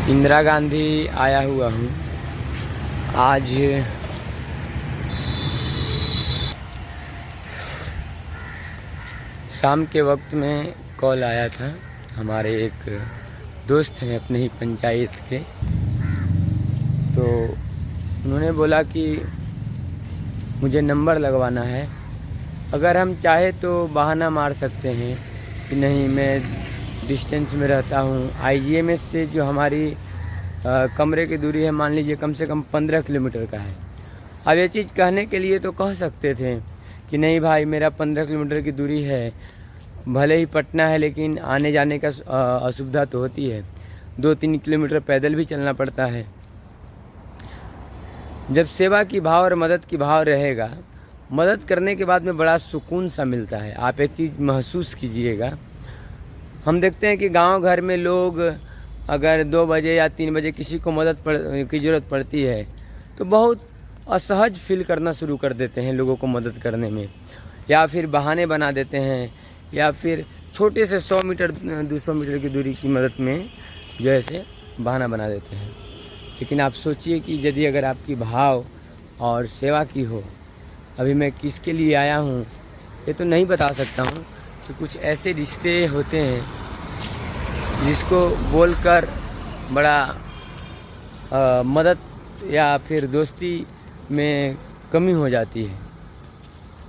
इंदिरा गांधी आया हुआ हूँ। आज शाम के वक्त में कॉल आया था। हमारे एक दोस्त हैं अपने ही पंचायत के, तो उन्होंने बोला कि मुझे नंबर लगवाना है। अगर हम चाहे तो बहाना मार सकते हैं कि नहीं, मैं डिस्टेंस में रहता हूँ। आईजीएमएस से जो हमारी कमरे की दूरी है, मान लीजिए कम से कम 15 किलोमीटर का है। अब ये चीज़ कहने के लिए तो कह सकते थे कि नहीं भाई, मेरा 15 किलोमीटर की दूरी है, भले ही पटना है लेकिन आने जाने का असुविधा तो होती है। 2-3 किलोमीटर पैदल भी चलना पड़ता है। जब सेवा की भाव और मदद की भाव रहेगा, मदद करने के बाद में बड़ा सुकून सा मिलता है। आप एक चीज़ महसूस कीजिएगा, हम देखते हैं कि गांव घर में लोग अगर 2 बजे या 3 बजे किसी को मदद की ज़रूरत पड़ती है तो बहुत असहज फील करना शुरू कर देते हैं लोगों को मदद करने में, या फिर बहाने बना देते हैं, या फिर छोटे से 100 मीटर 200 मीटर की दूरी की मदद में जो ऐसे बहाना बना देते हैं। लेकिन आप सोचिए कि यदि अगर आपकी भाव और सेवा की हो, अभी मैं किसके लिए आया हूँ ये तो नहीं बता सकता हूँ, तो कुछ ऐसे रिश्ते होते हैं जिसको बोलकर बड़ा मदद या फिर दोस्ती में कमी हो जाती है।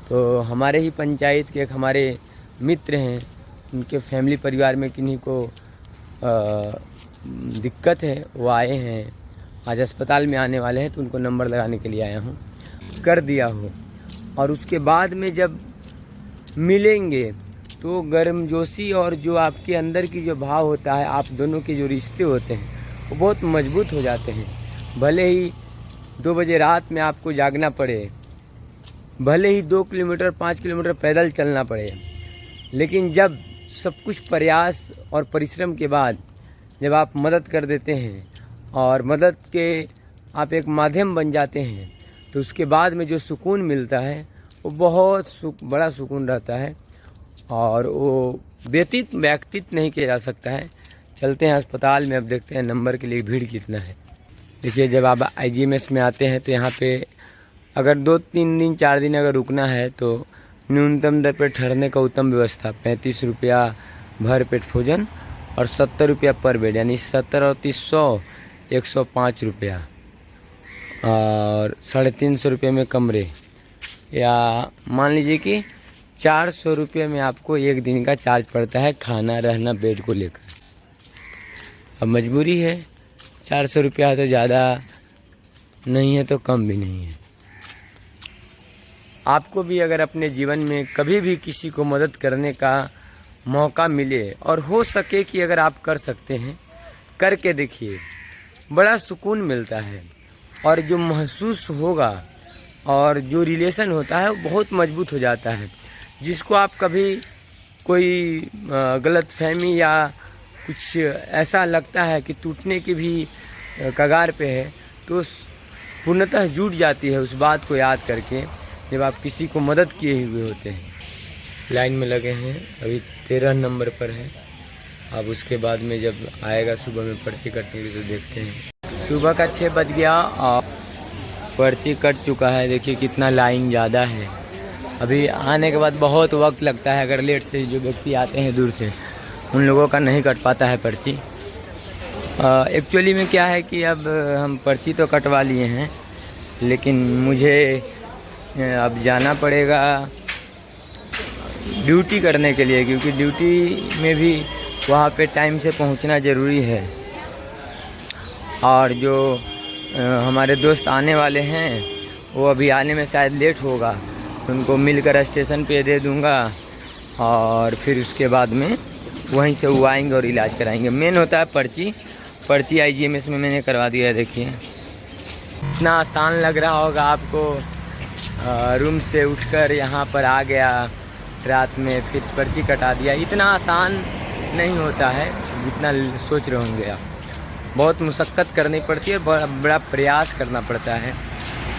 तो हमारे ही पंचायत के एक हमारे मित्र हैं, उनके फैमिली परिवार में किन्हीं को दिक्कत है, वो आए हैं, आज अस्पताल में आने वाले हैं, तो उनको नंबर लगाने के लिए आया हूँ। कर दिया हो और उसके बाद में जब मिलेंगे तो गर्मजोशी और जो आपके अंदर की जो भाव होता है, आप दोनों के जो रिश्ते होते हैं वो बहुत मजबूत हो जाते हैं। भले ही 2 बजे रात में आपको जागना पड़े, भले ही 2 किलोमीटर 5 किलोमीटर पैदल चलना पड़े, लेकिन जब सब कुछ प्रयास और परिश्रम के बाद जब आप मदद कर देते हैं और मदद के आप एक माध्यम बन जाते हैं, तो उसके बाद में जो सुकून मिलता है वो बहुत बड़ा सुकून रहता है और वो व्यतीत नहीं किया जा सकता है। चलते हैं अस्पताल में, अब देखते हैं नंबर के लिए भीड़ कितना है। देखिए, जब आप आईजीएमएस में आते हैं तो यहाँ पे अगर 2-3 दिन 4 दिन अगर रुकना है तो न्यूनतम दर पर ठहरने का उत्तम व्यवस्था, 35 रुपया भर पेट भोजन और 70 रुपया पर बेड, यानी 70 और 300 105 रुपया, और 350 रुपये में कमरे, या मान लीजिए कि 400 रुपये में आपको एक दिन का चार्ज पड़ता है खाना रहना बेड को लेकर। अब मजबूरी है, 400 रुपया तो ज़्यादा नहीं है तो कम भी नहीं है। आपको भी अगर अपने जीवन में कभी भी किसी को मदद करने का मौका मिले और हो सके कि अगर आप कर सकते हैं, करके देखिए, बड़ा सुकून मिलता है और जो महसूस होगा और जो रिलेशन होता है वो बहुत मजबूत हो जाता है। जिसको आप कभी कोई गलत फहमी या कुछ ऐसा लगता है कि टूटने की भी कगार पे है, तो पूर्णतः जुट जाती है उस बात को याद करके जब आप किसी को मदद किए हुए होते हैं। लाइन में लगे हैं, अभी 13 नंबर पर है। अब उसके बाद में जब आएगा सुबह में पर्ची कटेंगे तो देखते हैं। सुबह का 6 बज गया और पर्ची कट चुका है। देखिए कितना लाइन ज़्यादा है। अभी आने के बाद बहुत वक्त लगता है, अगर लेट से जो व्यक्ति आते हैं दूर से, उन लोगों का नहीं कट पाता है पर्ची। एक्चुअली में क्या है कि अब हम पर्ची तो कटवा लिए हैं, लेकिन मुझे अब जाना पड़ेगा ड्यूटी करने के लिए, क्योंकि ड्यूटी में भी वहाँ पे टाइम से पहुँचना ज़रूरी है। और जो हमारे दोस्त आने वाले हैं वो अभी आने में शायद लेट होगा, उनको मिलकर स्टेशन पे दे दूंगा और फिर उसके बाद में वहीं से वो आएंगे और इलाज कराएंगे। मेन होता है पर्ची आईजीएमएस में मैंने करवा दिया है। देखिए इतना आसान लग रहा होगा आपको, रूम से उठकर यहाँ पर आ गया, रात में फिर पर्ची कटा दिया। इतना आसान नहीं होता है जितना सोच रहे होंगे आप। बहुत मुशक्क़त करनी पड़ती है, बड़ा प्रयास करना पड़ता है,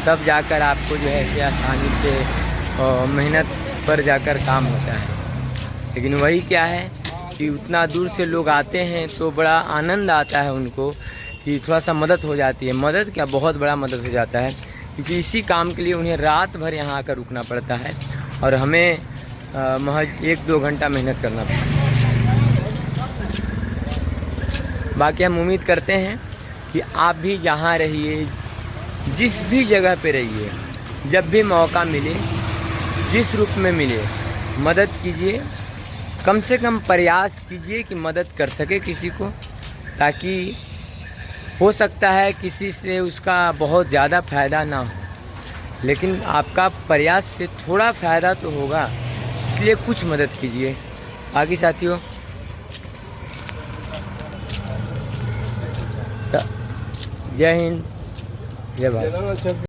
तब जाकर आपको जो है ऐसे आसानी से मेहनत पर जाकर काम होता है। लेकिन वही क्या है कि उतना दूर से लोग आते हैं तो बड़ा आनंद आता है उनको कि थोड़ा सा मदद हो जाती है। मदद क्या, बहुत बड़ा मदद हो जाता है, क्योंकि इसी काम के लिए उन्हें रात भर यहाँ आकर रुकना पड़ता है और हमें महज 1-2 घंटा मेहनत करना पड़ता है। बाकी हम उम्मीद करते हैं कि आप भी जहाँ रहिए, जिस भी जगह पे रहिए, जब भी मौका मिले, जिस रूप में मिले, मदद कीजिए। कम से कम प्रयास कीजिए कि मदद कर सके किसी को, ताकि हो सकता है किसी से उसका बहुत ज़्यादा फ़ायदा ना हो, लेकिन आपका प्रयास से थोड़ा फ़ायदा तो होगा, इसलिए कुछ मदद कीजिए। बाकी साथियों, जय हिंद, जय भारत।